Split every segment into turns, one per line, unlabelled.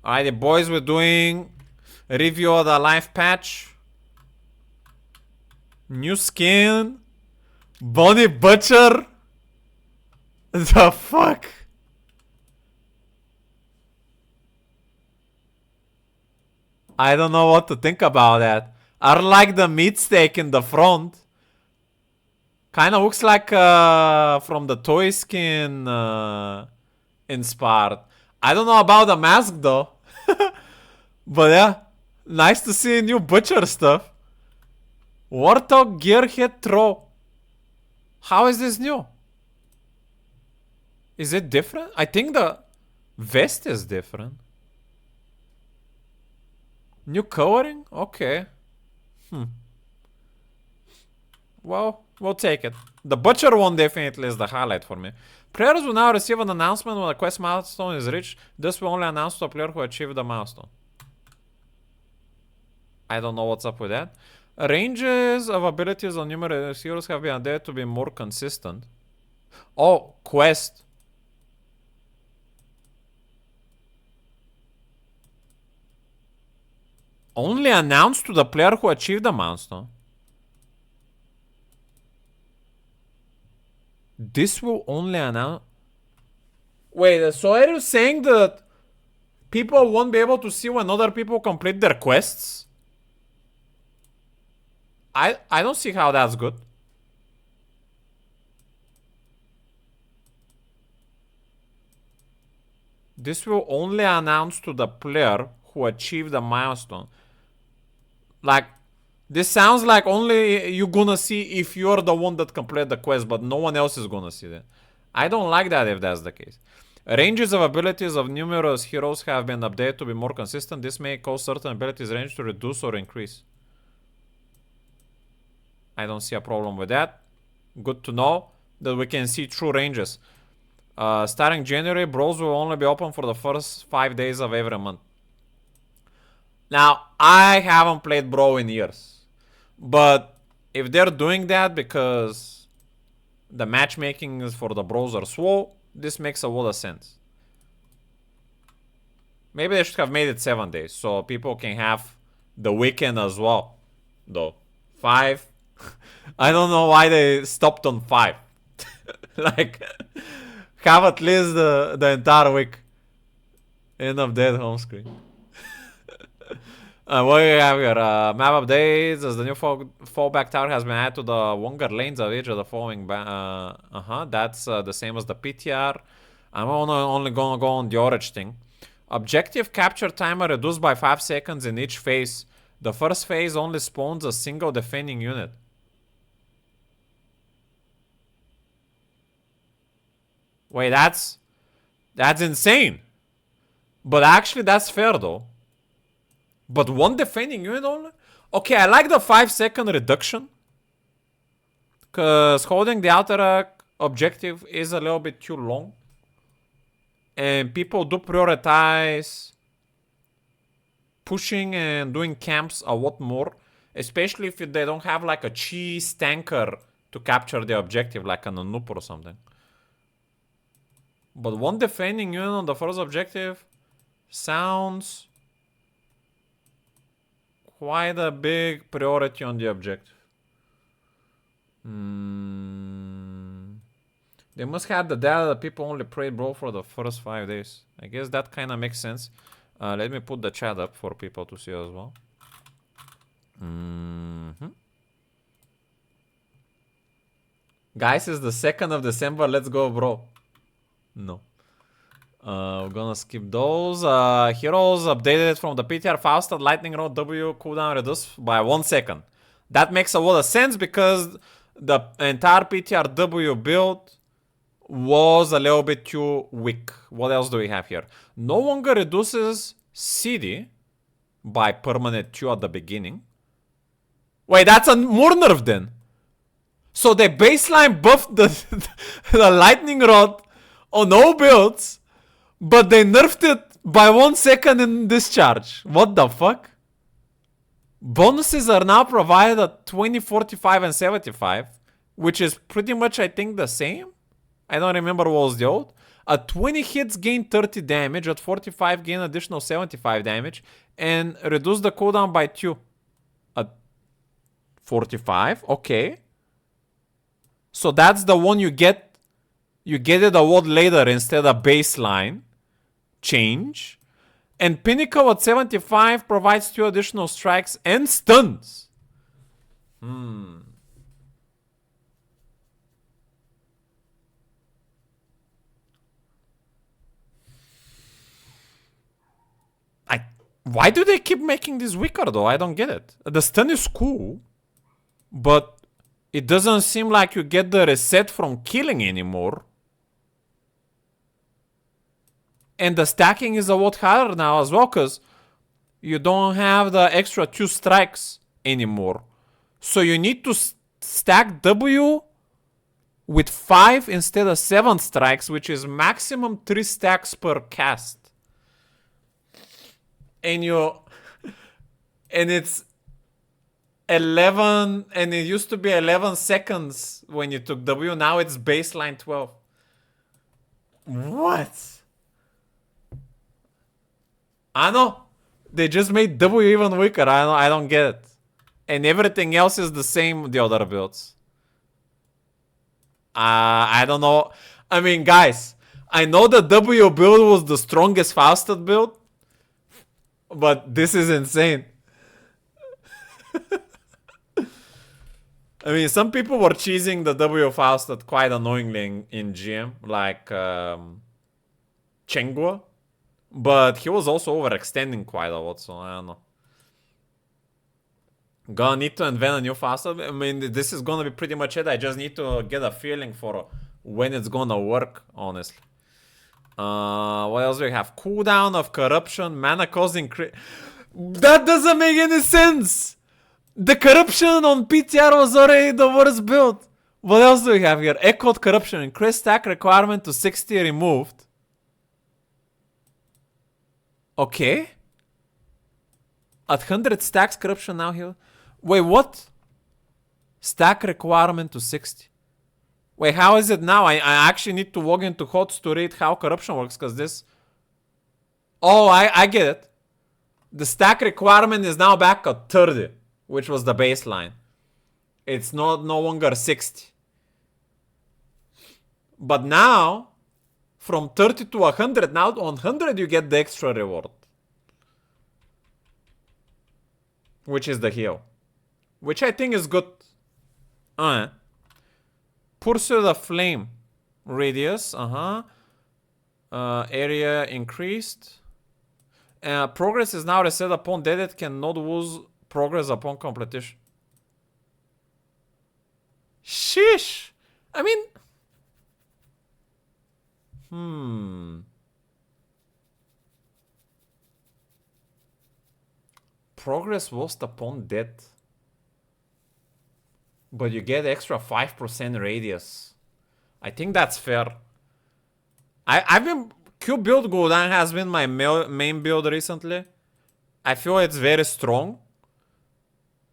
Alrighty, boys, we're doing a review of the life patch. New skin. Bonnie Butcher. The fuck? I don't know what to think about that. I like the meat steak in the front. Kinda looks like from the toy skin inspired. I don't know about the mask though. But yeah, nice to see new Butcher stuff. Warthog Gearhead Throw. How is this new? Is it different? I think the vest is different. New coloring? Okay. Well, we'll take it. The Butcher one definitely is the highlight for me. Players will now receive an announcement when a quest milestone is reached. This will only announce to a player who achieved the milestone. I don't know what's up with that. Ranges of abilities on numerous heroes have been updated to be more consistent. Oh, quest. Only announced to the player who achieved the milestone. This will only announce... Wait, so are you saying that people won't be able to see when other people complete their quests? I don't see how that's good. This will only announce to the player who achieved the milestone. Like, this sounds like only you're gonna see if you're the one that completed the quest, but no one else is gonna see that. I don't like that if that's the case. Ranges of abilities of numerous heroes have been updated to be more consistent. This may cause certain abilities' range to reduce or increase. I don't see a problem with that. Good to know that we can see true ranges. Starting January, bros will only be open for the first 5 days of every month. Now, I haven't played bro in years. But if they're doing that because the matchmaking is for the bros are slow, this makes a lot of sense. Maybe they should have made it 7 days so people can have the weekend as well. Though 5, I don't know why they stopped on 5. Like, have at least the entire week. End of dead home screen. What do we have here? Map updates. As the new fallback tower has been added to the longer lanes of each of the following. That's the same as the PTR. I'm only gonna go on the orange thing. Objective capture timer reduced by 5 seconds in each phase. The first phase only spawns a single defending unit. Wait, that's insane. But actually, that's fair though. But one defending unit only? Okay, I like the 5-second reduction. Because holding the outer objective is a little bit too long. And people do prioritize pushing and doing camps a lot more. Especially if they don't have like a cheese tanker to capture the objective, like an Anoop or something. But one defending unit on the first objective sounds quite a big priority on the objective. They must have the data that people only played bro for the first 5 days. I guess that kind of makes sense. Let me put the chat up for people to see as well. Guys, it's the 2nd of December. Let's go, bro. No. We're gonna skip those. Heroes updated from the PTR faster. Lightning Rod W cooldown reduced by 1 second. That makes a lot of sense because the entire PTR W build was a little bit too weak. What else do we have here? No longer reduces CD by permanent 2 at the beginning. Wait, that's a more nerf then. So they baseline buffed the Lightning Rod on all builds, but they nerfed it by 1 second in discharge. What the fuck? Bonuses are now provided at 20, 45, and 75, which is pretty much, I think, the same. I don't remember what was the old. At 20 hits, gain 30 damage. At 45, gain additional 75 damage. And reduce the cooldown by 2. At 45, okay. So that's the one you get. You get it a lot later instead of baseline. Change. And Pinnacle at 75 provides 2 additional strikes and stuns. Why do they keep making this weaker though? I don't get it. The stun is cool, but it doesn't seem like you get the reset from killing anymore. And the stacking is a lot harder now as well, because you don't have the extra 2 strikes anymore. So you need to stack W with 5 instead of 7 strikes, which is maximum 3 stacks per cast. And it's 11, and it used to be 11 seconds when you took W. Now it's baseline 12. What? I know. They just made W even weaker. I don't get it. And everything else is the same, the other builds. I don't know. I mean, guys, I know the W build was the strongest Fausted build, but this is insane. I mean, some people were cheesing the W Fausted quite annoyingly in GM, like Chengua. But he was also overextending quite a lot, so I don't know. Gonna need to invent a new Fausted. I mean, this is gonna be pretty much it. I just need to get a feeling for when it's gonna work, honestly. What else do we have? Cooldown of corruption, mana cost increase. That doesn't make any sense! The corruption on PTR was already the worst build. What else do we have here? Echoed corruption, increased stack requirement to 60 removed. Okay. At 100 stacks, corruption now here. Wait, what? Stack requirement to 60. Wait, how is it now? I actually need to log into HOTS to read how corruption works, because this... Oh, I get it. The stack requirement is now back at 30, which was the baseline. It's no longer 60. But now, from 30 to 100, now on 100 you get the extra reward. Which is the heal. Which I think is good. Pursue the flame. Radius, area increased. Progress is now reset upon death. It cannot lose progress upon completion. Sheesh. I mean... Progress lost upon death. But you get extra 5% radius. I think that's fair. I've been... Q build Gul'dan has been my main build recently. I feel it's very strong.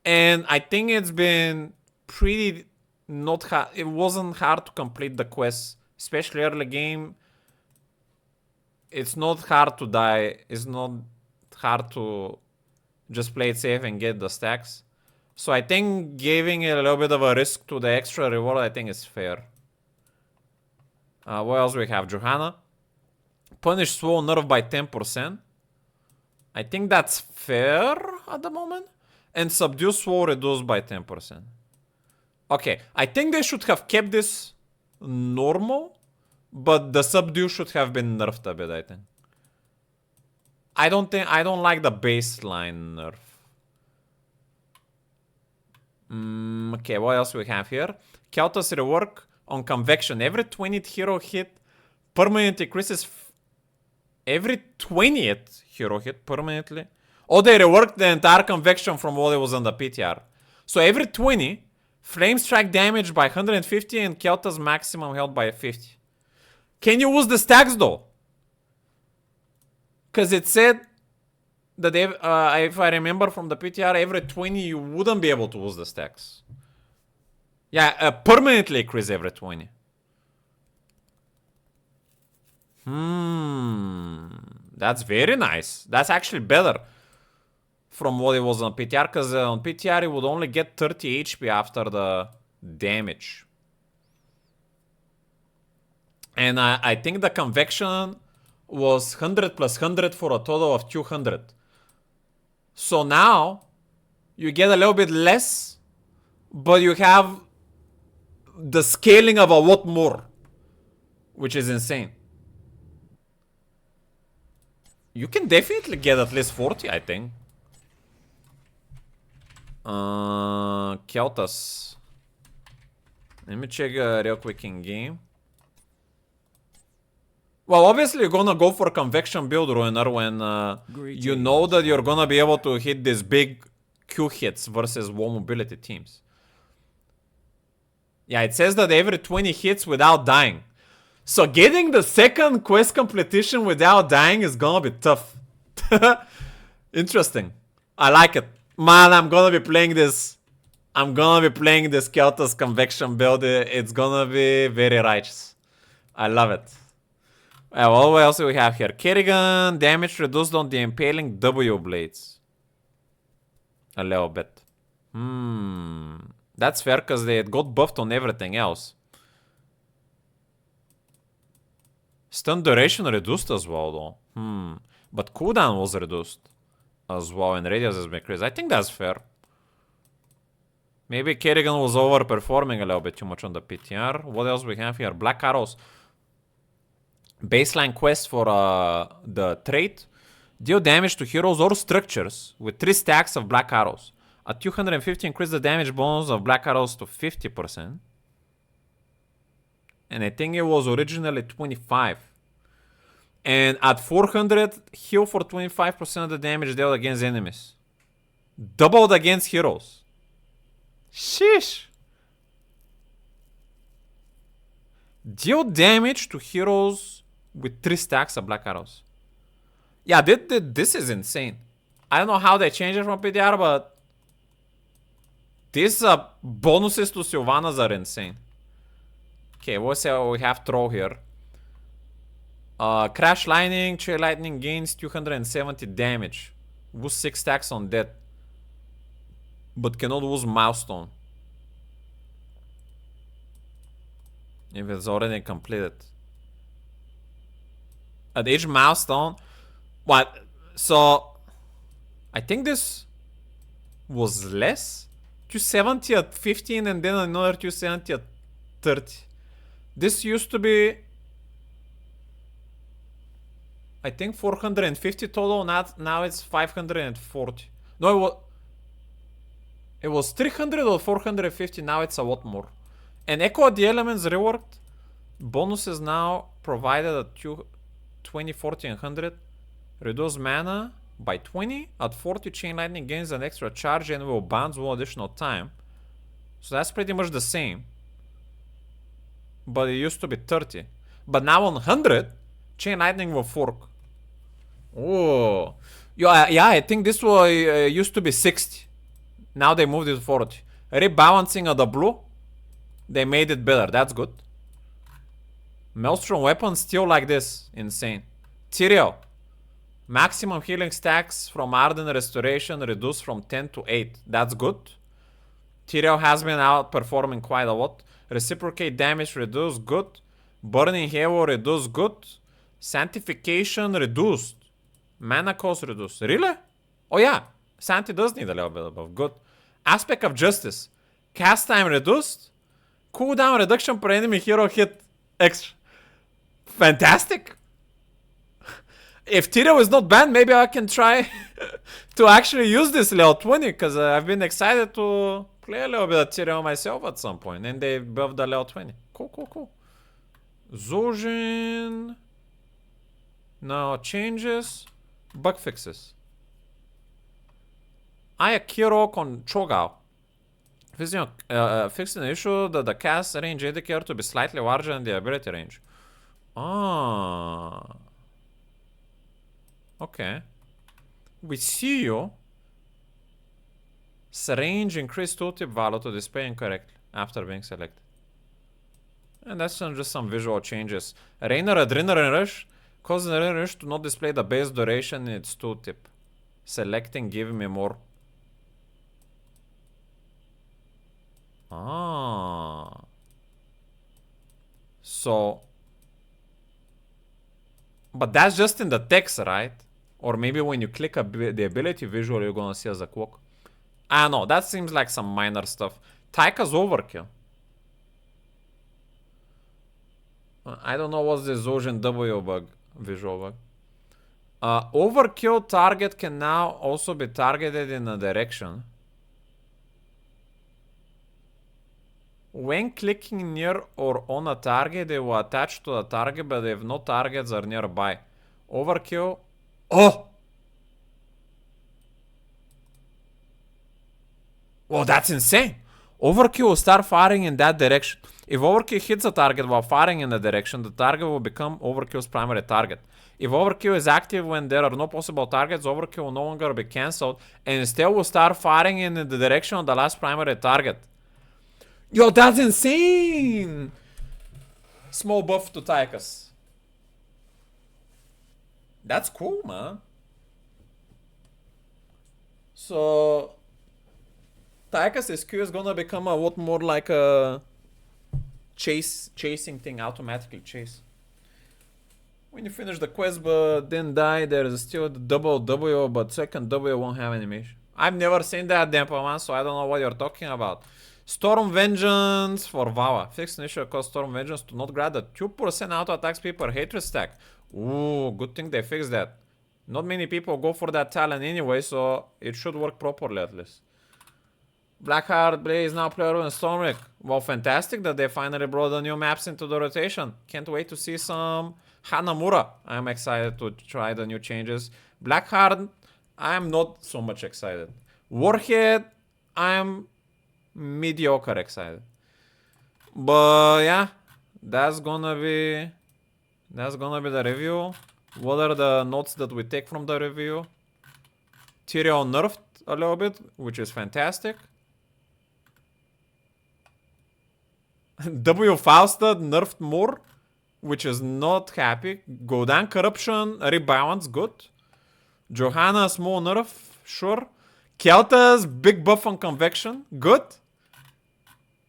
And I think it's been pretty not hard. It wasn't hard to complete the quests. Especially early game. It's not hard to die. It's not hard to just play it safe and get the stacks. So I think giving a little bit of a risk to the extra reward, I think is fair. What else we have? Johanna. Punish Swole nerf by 10%. I think that's fair at the moment. And Subdue Swole reduced by 10%. Okay, I think they should have kept this normal. But the Subdue should have been nerfed a bit, I think. I don't like the baseline nerf. Okay, what else we have here? Kelta's rework on convection. Every 20th hero hit permanently increases. Every 20th hero hit permanently. Oh, they reworked the entire convection from what it was on the PTR. So every 20, flame strike damage by 150 and Kelta's maximum health by 50. Can you use the stacks though? Because it said that if I remember from the PTR, every 20 you wouldn't be able to use the stacks. Yeah, permanently increase every 20. That's very nice. That's actually better from what it was on PTR, because on PTR it would only get 30 HP after the damage. And I think the convection was 100 plus 100 for a total of 200. So now you get a little bit less, but you have the scaling of a lot more, which is insane. You can definitely get at least 40, I think. Keltas. Let me check real quick in game. Well, obviously you're gonna go for convection build, Ruiner, when you know that you're gonna be able to hit these big Q hits versus low mobility teams. Yeah, it says that every 20 hits without dying. So getting the second quest completion without dying is gonna be tough. Interesting. I like it. Man, I'm gonna be playing this. I'm gonna be playing this Keltas convection build. It's gonna be very righteous. I love it. Well, what else do we have here? Kerrigan, damage reduced on the impaling W blades. A little bit. That's fair because they got buffed on everything else. Stun duration reduced as well though. But cooldown was reduced as well, and radius has been increased. I think that's fair. Maybe Kerrigan was overperforming a little bit too much on the PTR. What else we have here? Black Arrows. Baseline quest for the trait. Deal damage to heroes or structures with 3 stacks of Black Arrows. At 250, increase the damage bonus of Black Arrows to 50%. And I think it was originally 25. And at 400, heal for 25% of the damage dealt against enemies. Doubled against heroes. Sheesh. Deal damage to heroes with 3 stacks of Black Arrows. Yeah, this is insane. I don't know how they changed it from PTR, but these bonuses to Sylvanas are insane. Okay, what's we have throw here? Crash Lightning, Chain Lightning gains 270 damage. Lose 6 stacks on that. But cannot lose Milestone. If it's already completed. At each milestone. What? So I think this was less. 270 at 15 and then another 270 at 30. This used to be, I think, 450 total. Now it's 540. No, it was 300 or 450. Now it's a lot more. And Echo the Elements reworked. Bonuses now provided at 20, 40, and 100. Reduce mana by 20. At 40, Chain Lightning gains an extra charge and will bounce 1 additional time. So that's pretty much the same. But it used to be 30. But now on 100, Chain Lightning will fork. Oh. Yeah, I think this was used to be 60. Now they moved it to 40. Rebalancing of the blue. They made it better. That's good. Maelstrom weapon still like this. Insane. TYRAEL. Maximum healing stacks from Ardent Restoration reduced from 10 to 8. That's good. TYRAEL has been outperforming quite a lot. Reciprocate damage reduced. Good. Burning Halo reduced. Good. Sanctification reduced. Mana cost reduced. Really? Oh yeah. Santi does need a little bit of good. Aspect of Justice. Cast time reduced. Cooldown reduction per enemy hero hit extra. Fantastic. If TYRAEL is not banned, maybe I can try to actually use this level 20, because I've been excited to play a little bit of TYRAEL myself at some point, and they buffed the level 20. Cool. Zojin. No changes. Bug fixes. Ayakiro con Chogao. Fixed an issue that the cast range indicator to be slightly larger than the ability range. Ah. Okay. We see you. Range increased tooltip value to display incorrectly after being selected. And that's just some visual changes. Rainer, Adrenaline Rush. Cause the range to not display the base duration in its tooltip. Selecting give me more. Ah. So. But that's just in the text, right? Or maybe when you click the ability visual, you're gonna see as a clock. Ah, no, that seems like some minor stuff. Taika's overkill. I don't know what's the Zojin W bug, visual bug. Overkill target can now also be targeted in a direction. When clicking near or on a target, they will attach to the target, but if no targets are nearby. Overkill. Oh! Well, that's insane. Overkill will start firing in that direction. If Overkill hits a target while firing in the direction, the target will become Overkill's primary target. If Overkill is active when there are no possible targets, Overkill will no longer be cancelled and instead will start firing in the direction of the last primary target. Yo, that's insane! Small buff to Tychus. That's cool, man. So Tychus SQ is gonna become a lot more like a chasing thing, automatically chase. When you finish the quest but then die, there is still the double W, but second W won't have animation. I've never seen that Dempo, man, so I don't know what you're talking about. Storm Vengeance for Vawa. Fixed initial cost Storm Vengeance to not grant a 2% auto attack speed per hatred stack. Ooh, good thing they fixed that. Not many people go for that talent anyway, so it should work properly at least. Blackheart Blaze now playable in Stormwreck. Well, fantastic that they finally brought the new maps into the rotation. Can't wait to see some Hanamura. I'm excited to try the new changes. Blackheart, I'm not so much excited. Warhead, I'm mediocre excited. But yeah, that's gonna be the review. What are the notes that we take from the review? TYRAEL nerfed a little bit, which is fantastic. W Faustad nerfed more, which is not happy. Godan Corruption rebalance, good. Johanna small nerf, sure. Kelta's big buff on convection, good.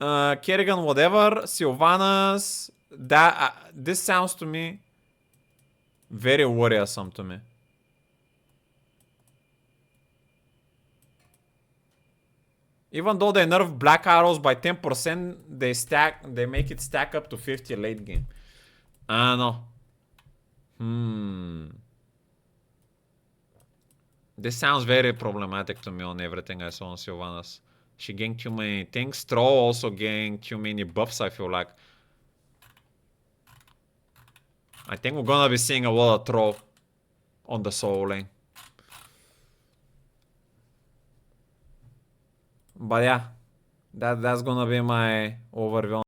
Kerrigan whatever. Sylvanas, that this sounds to me very worrisome to me. Even though they nerf black arrows by 10%, they make it stack up to 50 late game. I don't know. This sounds very problematic to me on everything I saw on Sylvanas. She gained too many things. Troll also gained too many buffs, I feel like. I think we're gonna be seeing a lot of Troll on the soul lane. But yeah, that's gonna be my overview.